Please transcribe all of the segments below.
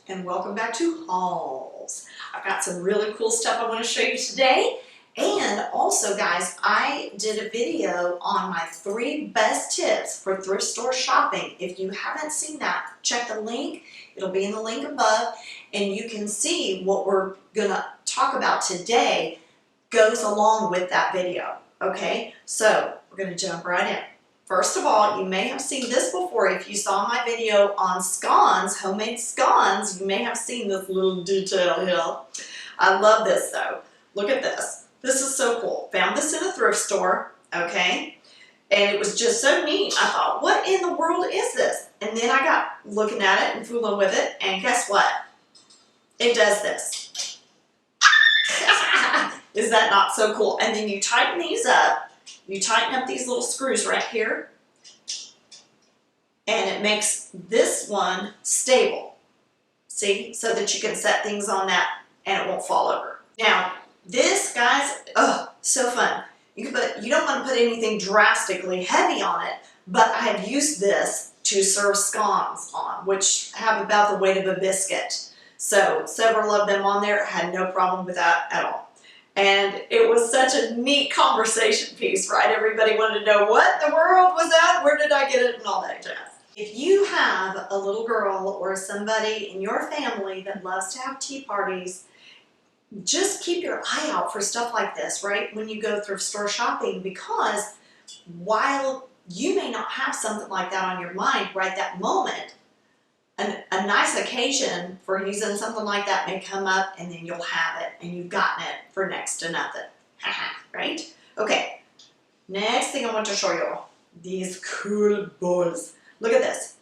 and welcome back to Hauls. I've got some really cool stuff I want to show you today. And also guys, I did a video on my 3 best tips for thrift store shopping. If you haven't seen that, check the link. It'll be in the link above and you can see what we're gonna talk about today goes along with that video. Okay, so we're gonna jump right in. First of all, you may have seen this before. If you saw my video on scones, homemade scones, you may have seen this little detail here. I love this though. Look at this. This is so cool. Found this in a thrift store, okay? And it was just so neat. I thought, what in the world is this? And then I got looking at it and fooling with it, and guess what? It does this. Is that not so cool? And then you tighten these up. You tighten up these little screws right here, and it makes this one stable. See? So that you can set things on that and it won't fall over. Now, this, guys, oh, so fun. You don't want to put anything drastically heavy on it, but I have used this to serve scones on, which have about the weight of a biscuit. So several of them on there, had no problem with that at all. And it was such a neat conversation piece, right? Everybody wanted to know what in the world was that? Where did I get it? And all that jazz. If you have a little girl or somebody in your family that loves to have tea parties, just keep your eye out for stuff like this, right? When you go thrift store shopping, because while you may not have something like that on your mind right that moment, a nice occasion for using something like that may come up and then you'll have it and you've gotten it for next to nothing. Right? Okay, next thing I want to show you, these cool bowls. Look at this.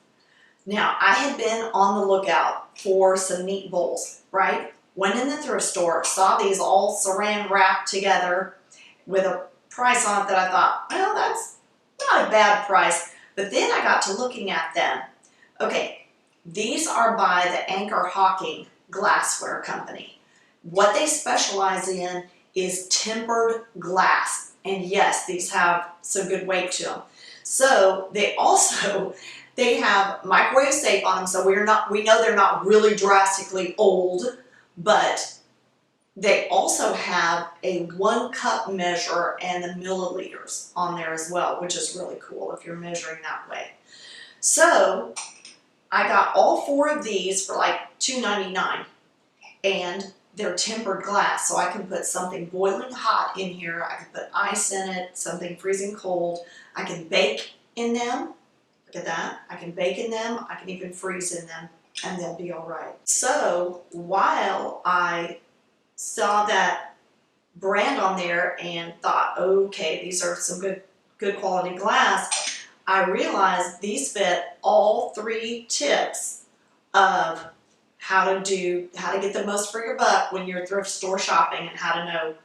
Now, I had been on the lookout for some neat bowls, right? Went in the thrift store, saw these all saran wrapped together with a price on it that I thought, well, that's not a bad price. But then I got to looking at them. Okay. These are by the Hocking Glassware company. What they specialize in is tempered glass. And yes, these have some good weight to them. So they have microwave safe on them. So we know they're not really drastically old, but they also have a 1 cup measure and the milliliters on there as well, which is really cool if you're measuring that way. So I got all 4 of these for like $2.99, and they're tempered glass, so I can put something boiling hot in here. I can put ice in it, something freezing cold. I can bake in them. Look at that. I can bake in them. I can even freeze in them, and they'll be all right. So while I saw that brand on there and thought, okay, these are some good quality glass, I realized these fit all 3 tips of how to get the most for your buck when you're thrift store shopping and how to know,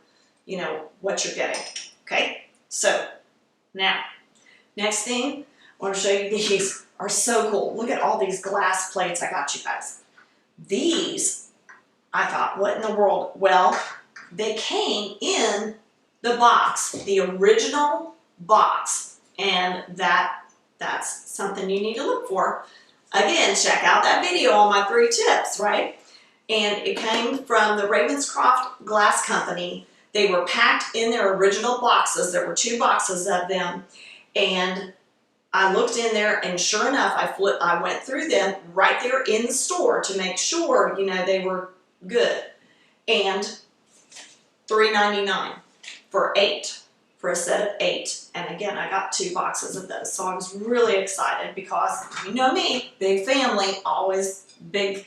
what you're getting. Okay, so now, next thing, I want to show you, these are so cool. Look at all these glass plates I got you guys. These, I thought, what in the world? Well, they came in the box, the original box. And that's something you need to look for. Again, check out that video on my 3 tips, right? And it came from the Ravenscroft Glass Company. They were packed in their original boxes. There were 2 boxes of them. And I looked in there, and sure enough, I went through them right there in the store to make sure, they were good. And $3.99 for 8. For a set of 8. And again, I got 2 boxes of those. So I was really excited because, you know me, big family, always big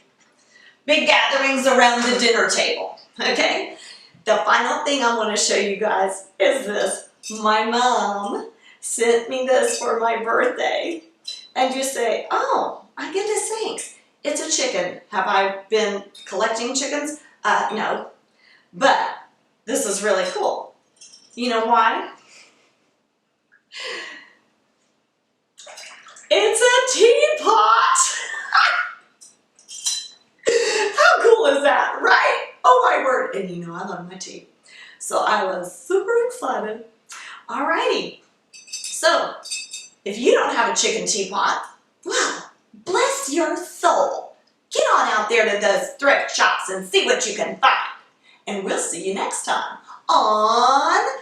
gatherings around the dinner table. Okay? The final thing I want to show you guys is this. My mom sent me this for my birthday. And you say, oh, my goodness sakes, it's a chicken. Have I been collecting chickens? No. But this is really cool. You know why? It's a teapot! How cool is that, right? Oh my word. And I love my tea. So I was super excited. Alrighty. So, if you don't have a chicken teapot, well, bless your soul. Get on out there there to those thrift shops and see what you can find. And we'll see you next time on